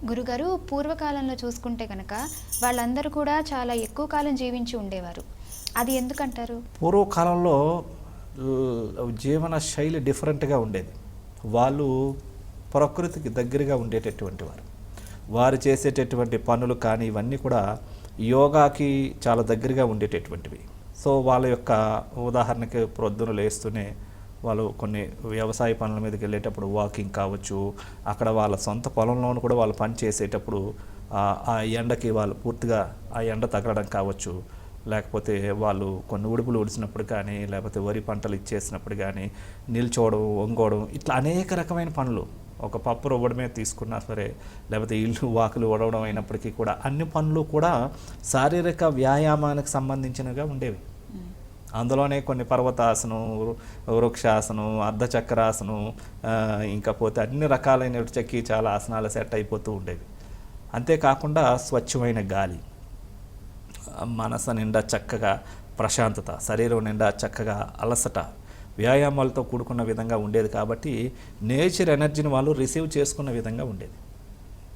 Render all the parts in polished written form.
గురుగారు పూర్వకాలంలో చూసుకుంటే కనుక వాళ్ళందరూ కూడా చాలా ఎక్కువ కాలం జీవించి ఉండేవారు. అది ఎందుకంటారు? పూర్వకాలంలో జీవన శైలి డిఫరెంట్గా ఉండేది. వాళ్ళు ప్రకృతికి దగ్గరగా ఉండేటటువంటి వారు. వారు చేసేటటువంటి పనులు కానీ ఇవన్నీ కూడా యోగాకి చాలా దగ్గరగా ఉండేటటువంటివి. సో వాళ్ళ యొక్క ఉదాహరణకి ప్రొద్దున లేస్తూనే వాళ్ళు కొన్ని వ్యవసాయ పనుల మీదకి వెళ్ళేటప్పుడు వాకింగ్ కావచ్చు, అక్కడ వాళ్ళ సొంత పొలంలోనూ కూడా వాళ్ళు పని చేసేటప్పుడు ఆ ఎండకి వాళ్ళు పూర్తిగా ఆ ఎండ తగలడం కావచ్చు, లేకపోతే వాళ్ళు కొన్ని ఉడుపులు ఉడిచినప్పుడు కానీ, లేకపోతే వరి పంటలు ఇచ్చేసినప్పుడు కానీ నిల్చోవడం, వంగోవడం, ఇట్లా అనేక రకమైన పనులు. ఒక పప్పు రువ్వడమే తీసుకున్నా సరే, లేకపోతే ఇల్లు వాకులు ఉడవడం అయినప్పటికీ కూడా అన్ని పనులు కూడా శారీరక వ్యాయామానికి సంబంధించినవిగా ఉండేవి. అందులోనే కొన్ని పర్వతాసనం, వృక్షాసనం, అర్ధచక్రాసనం, ఇంకా పోతే అన్ని రకాలైన చెక్కి చాలా ఆసనాలు సెట్ అయిపోతూ ఉండేవి. అంతేకాకుండా స్వచ్ఛమైన గాలి, మనసు నిండా చక్కగా ప్రశాంతత, శరీరం నిండా చక్కగా అలసట, వ్యాయామాలతో కూడుకున్న విధంగా ఉండేది. కాబట్టి నేచర్ ఎనర్జీని వాళ్ళు రిసీవ్ చేసుకున్న విధంగా ఉండేది.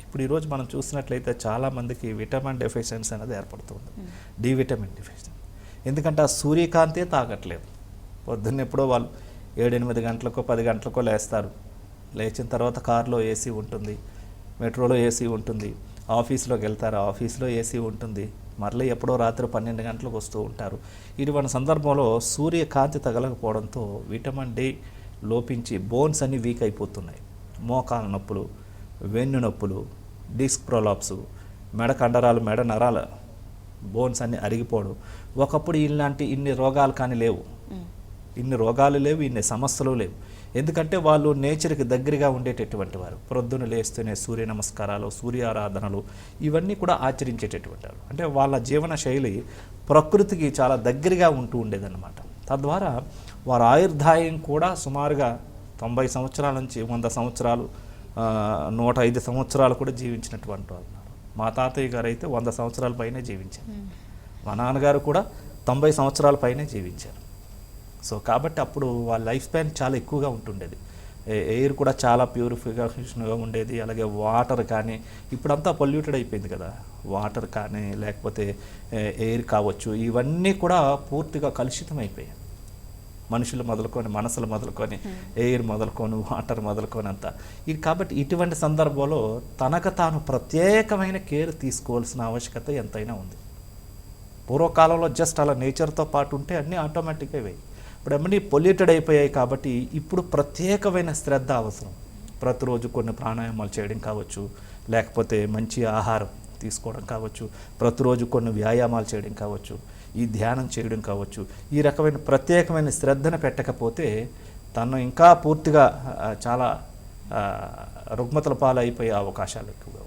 ఇప్పుడు ఈరోజు మనం చూసినట్లయితే చాలామందికి విటమిన్ డెఫిషియన్సీ అనేది ఏర్పడుతుంది, డి విటమిన్ డెఫిషియన్సీ. ఎందుకంటే ఆ సూర్యకాంతే తాగట్లేదు. పొద్దున్న ఎప్పుడో వాళ్ళు 7-8 గంటలకో 10 గంటలకో లేస్తారు. లేచిన తర్వాత కారులో ఏసీ ఉంటుంది, మెట్రోలో ఏసీ ఉంటుంది, ఆఫీస్లోకి వెళ్తారు, ఆఫీస్లో ఏసీ ఉంటుంది, మరలా ఎప్పుడో రాత్రి 12 గంటలకు వస్తూ ఉంటారు. ఇటువంటి సందర్భంలో సూర్యకాంతి తగలకపోవడంతో విటమిన్ డి లోపించి బోన్స్ అన్నీ వీక్ అయిపోతున్నాయి. మోకాల నొప్పులు, వెన్ను నొప్పులు, డిస్క్ ప్రొలాప్సు, మెడ కండరాలు, మెడ నరాల బోన్స్ అన్నీ అరిగిపోవడం. ఒకప్పుడు ఇన్ని రోగాలు కానీ లేవు, ఇన్ని రోగాలు లేవు, ఇన్ని సమస్యలు లేవు. ఎందుకంటే వాళ్ళు నేచర్కి దగ్గరగా ఉండేటటువంటి వారు. ప్రొద్దున లేస్తూనే సూర్య నమస్కారాలు, సూర్యారాధనలు ఇవన్నీ కూడా ఆచరించేటటువంటి వారు. అంటే వాళ్ళ జీవన శైలి ప్రకృతికి చాలా దగ్గరగా ఉంటూ ఉండేదన్నమాట. తద్వారా వారి ఆయుర్దాయం కూడా సుమారుగా 90 సంవత్సరాల నుంచి 100 సంవత్సరాలు, 105 సంవత్సరాలు కూడా జీవించినటువంటి వాళ్ళు. మా తాతయ్య గారు అయితే 100 సంవత్సరాల పైనే జీవించారు. మా నాన్నగారు కూడా 90 సంవత్సరాల పైనే జీవించారు. సో కాబట్టి అప్పుడు వాళ్ళ లైఫ్ స్పాన్ చాలా ఎక్కువగా ఉంటుండేది. ఎయిర్ కూడా చాలా ప్యూరిఫికేషన్గా ఉండేది. అలాగే వాటర్ కానీ, ఇప్పుడంతా పొల్యూటెడ్ అయిపోయింది కదా, వాటర్ కానీ లేకపోతే ఎయిర్ కావచ్చు, ఇవన్నీ కూడా పూర్తిగా కలుషితం అయిపోయాయి. మనుషులు మొదలుకొని, మనసులు మొదలుకొని, ఎయిర్ మొదలుకొని, వాటర్ మొదలుకొని అంతా. కాబట్టి ఇటువంటి సందర్భంలో తనకు తాను ప్రత్యేకమైన కేర్ తీసుకోవాల్సిన ఆవశ్యకత ఎంతైనా ఉంది. పూర్వకాలంలో జస్ట్ అలా నేచర్తో పాటు ఉంటే అన్నీ ఆటోమేటిక్గా అయ్యాయి. ఇప్పుడు అన్నీ పొల్యూటెడ్ అయిపోయాయి. కాబట్టి ఇప్పుడు ప్రత్యేకమైన శ్రద్ధ అవసరం. ప్రతిరోజు కొన్ని ప్రాణాయామాలు చేయడం కావచ్చు, లేకపోతే మంచి ఆహారం తీసుకోవడం కావచ్చు, ప్రతిరోజు కొన్ని వ్యాయామాలు చేయడం కావచ్చు, ఈ ధ్యానం చేయడం కావచ్చు. ఈ రకమైన ప్రత్యేకమైన శ్రద్ధను పెట్టకపోతే తను ఇంకా పూర్తిగా చాలా రుగ్మతల పాలైపోయే అవకాశాలు ఎక్కువగా.